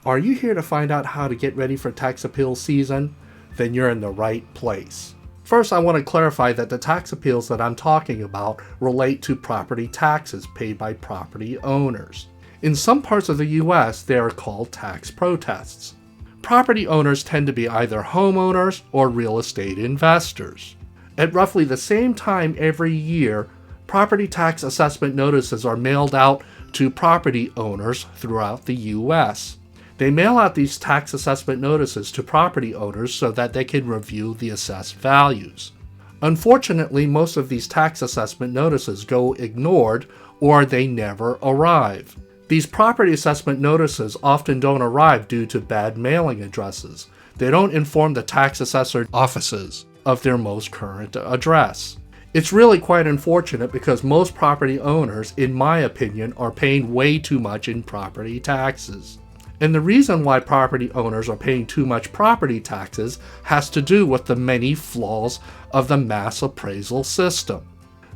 Are you here to find out how to get ready for tax appeal season? Then you're in the right place. First, I want to clarify that the tax appeals that I'm talking about relate to property taxes paid by property owners. In some parts of the US, they are called tax protests. Property owners tend to be either homeowners or real estate investors. At roughly the same time every year, property tax assessment notices are mailed out to property owners throughout the US. They mail out these tax assessment notices to property owners so that they can review the assessed values. Unfortunately, most of these tax assessment notices go ignored or they never arrive. These property assessment notices often don't arrive due to bad mailing addresses. They don't inform the tax assessor offices of their most current address. It's really quite unfortunate because most property owners, in my opinion, are paying way too much in property taxes. And the reason why property owners are paying too much property taxes has to do with the many flaws of the mass appraisal system.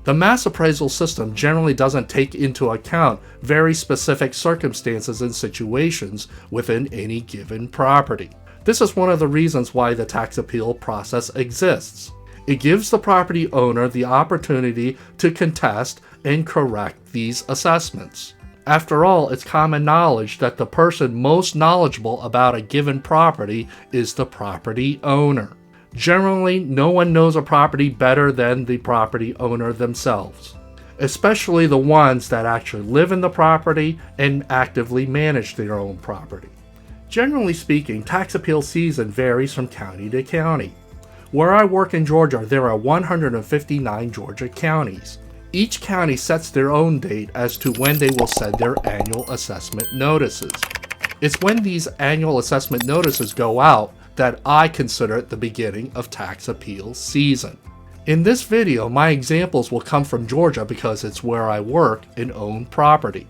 The mass appraisal system generally doesn't take into account very specific circumstances and situations within any given property. This is one of the reasons why the tax appeal process exists. It gives the property owner the opportunity to contest and correct these assessments. After all, it's common knowledge that the person most knowledgeable about a given property is the property owner. Generally, no one knows a property better than the property owner themselves, especially the ones that actually live in the property and actively manage their own property. Generally speaking, tax appeal season varies from county to county. Where I work in Georgia, there are 159 Georgia counties. Each county sets their own date as to when they will send their annual assessment notices. It's when these annual assessment notices go out that I consider it the beginning of tax appeal season. In this video, my examples will come from Georgia because it's where I work and own property.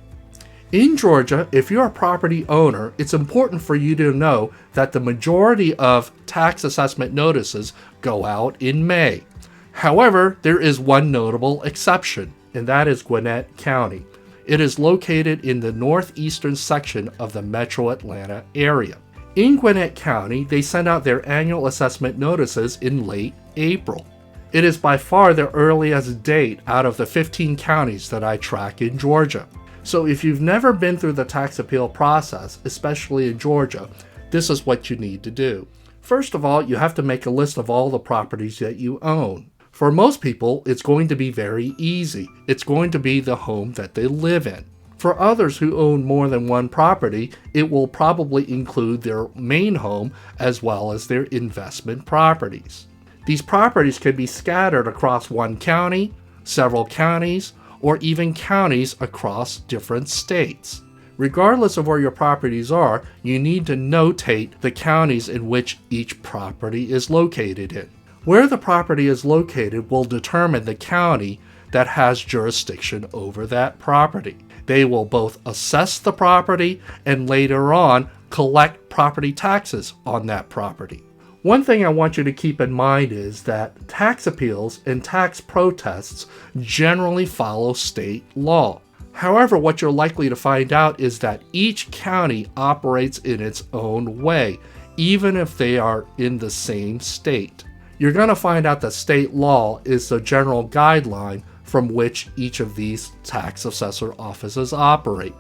In Georgia, if you're a property owner, it's important for you to know that the majority of tax assessment notices go out in May. However, there is one notable exception, and that is Gwinnett County. It is located in the northeastern section of the metro Atlanta area. In Gwinnett County, they send out their annual assessment notices in late April. It is by far the earliest date out of the 15 counties that I track in Georgia. So if you've never been through the tax appeal process, especially in Georgia, this is what you need to do. First of all, you have to make a list of all the properties that you own. For most people, it's going to be very easy. It's going to be the home that they live in. For others who own more than one property, it will probably include their main home as well as their investment properties. These properties can be scattered across one county, several counties, or even counties across different states. Regardless of where your properties are, you need to notate the counties in which each property is located in. Where the property is located will determine the county that has jurisdiction over that property. They will both assess the property and later on collect property taxes on that property. One thing I want you to keep in mind is that tax appeals and tax protests generally follow state law. However, what you're likely to find out is that each county operates in its own way, even if they are in the same state. You're going to find out that state law is the general guideline from which each of these tax assessor offices operate.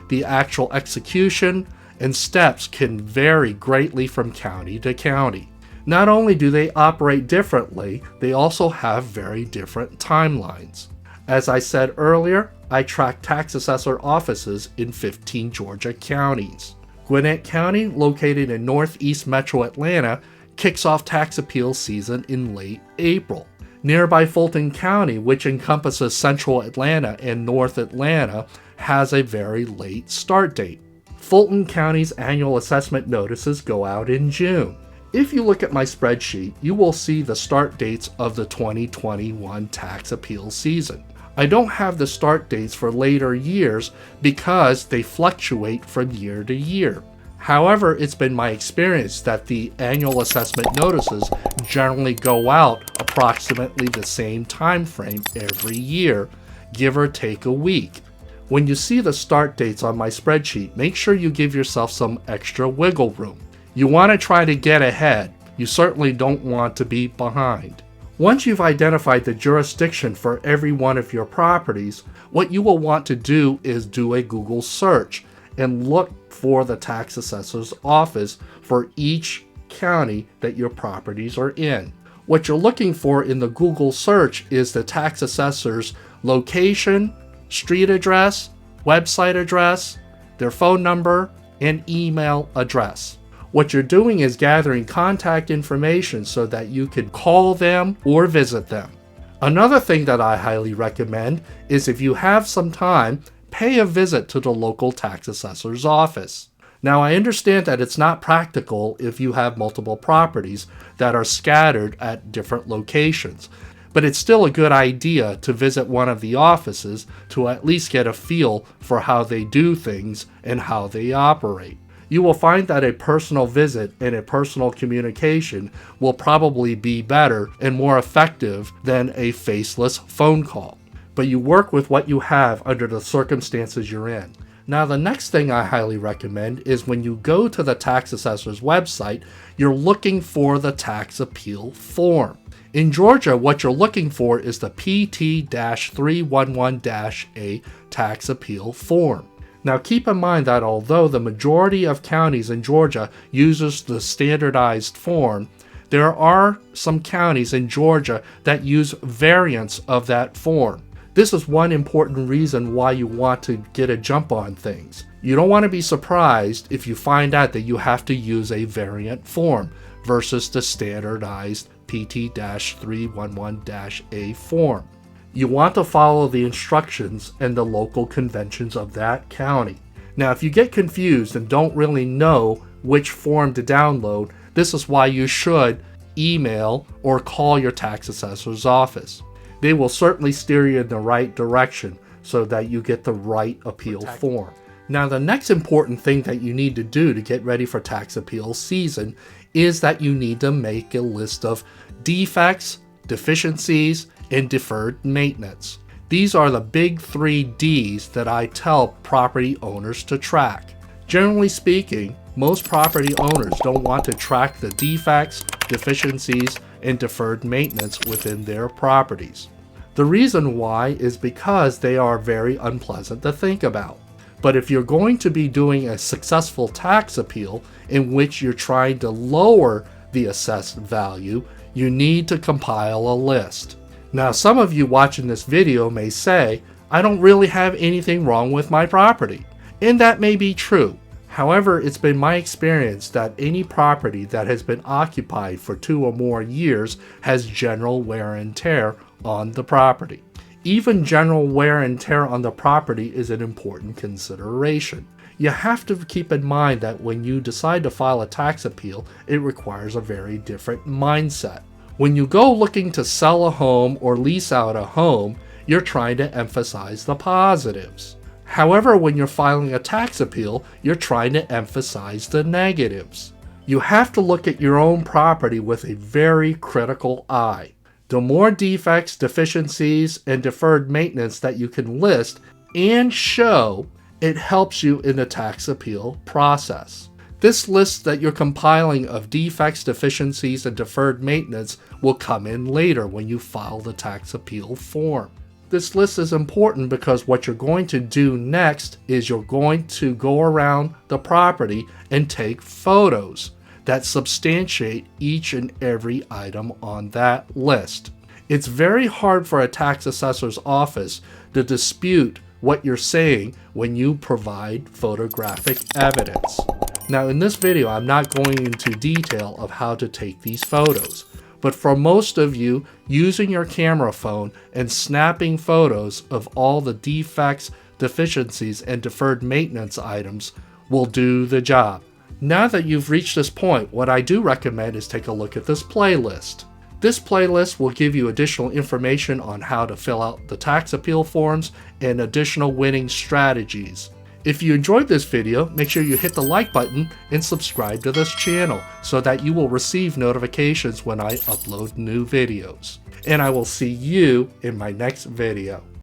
The actual execution and steps can vary greatly from county to county. Not only do they operate differently, they also have very different timelines. As I said earlier, I track tax assessor offices in 15 Georgia counties. Gwinnett County, located in northeast metro Atlanta, kicks off tax appeal season in late April. Nearby Fulton County, which encompasses central Atlanta and north Atlanta, has a very late start date. Fulton County's annual assessment notices go out in June. If you look at my spreadsheet, you will see the start dates of the 2021 tax appeal season. I don't have the start dates for later years because they fluctuate from year to year. However, it's been my experience that the annual assessment notices generally go out approximately the same time frame every year, give or take a week. When you see the start dates on my spreadsheet, make sure you give yourself some extra wiggle room. You want to try to get ahead. You certainly don't want to be behind. Once you've identified the jurisdiction for every one of your properties, what you will want to do is do a Google search and look for the tax assessor's office for each county that your properties are in. What you're looking for in the Google search is the tax assessor's location, street address, website address, their phone number, and email address. What you're doing is gathering contact information so that you can call them or visit them. Another thing that I highly recommend is if you have some time, pay a visit to the local tax assessor's office. Now, I understand that it's not practical if you have multiple properties that are scattered at different locations, but it's still a good idea to visit one of the offices to at least get a feel for how they do things and how they operate. You will find that a personal visit and a personal communication will probably be better and more effective than a faceless phone call. But you work with what you have under the circumstances you're in. Now, the next thing I highly recommend is when you go to the tax assessor's website, you're looking for the tax appeal form. In Georgia, what you're looking for is the PT-311-A tax appeal form. Now, keep in mind that although the majority of counties in Georgia uses the standardized form, there are some counties in Georgia that use variants of that form. This is one important reason why you want to get a jump on things. You don't want to be surprised if you find out that you have to use a variant form versus the standardized PT-311-A form. You want to follow the instructions and the local conventions of that county. Now, if you get confused and don't really know which form to download, this is why you should email or call your tax assessor's office. They will certainly steer you in the right direction so that you get the right appeal form. Now, the next important thing that you need to do to get ready for tax appeal season is that you need to make a list of defects, deficiencies, and deferred maintenance. These are the big 3 Ds that I tell property owners to track. Generally speaking, most property owners don't want to track the defects, deficiencies, and deferred maintenance within their properties. The reason why is because they are very unpleasant to think about. But if you're going to be doing a successful tax appeal in which you're trying to lower the assessed value, you need to compile a list. Now, some of you watching this video may say, I don't really have anything wrong with my property. And that may be true. However, it's been my experience that any property that has been occupied for 2 or more years has general wear and tear on the property. Even general wear and tear on the property is an important consideration. You have to keep in mind that when you decide to file a tax appeal, it requires a very different mindset. When you go looking to sell a home or lease out a home, you're trying to emphasize the positives. However, when you're filing a tax appeal, you're trying to emphasize the negatives. You have to look at your own property with a very critical eye. The more defects, deficiencies, and deferred maintenance that you can list and show, it helps you in the tax appeal process. This list that you're compiling of defects, deficiencies, and deferred maintenance will come in later when you file the tax appeal form. This list is important because what you're going to do next is you're going to go around the property and take photos that substantiate each and every item on that list. It's very hard for a tax assessor's office to dispute what you're saying when you provide photographic evidence. Now, in this video, I'm not going into detail of how to take these photos, but for most of you, using your camera phone and snapping photos of all the defects, deficiencies, and deferred maintenance items will do the job. Now that you've reached this point, what I do recommend is take a look at this playlist. This playlist will give you additional information on how to fill out the tax appeal forms and additional winning strategies. If you enjoyed this video, make sure you hit the like button and subscribe to this channel so that you will receive notifications when I upload new videos. And I will see you in my next video.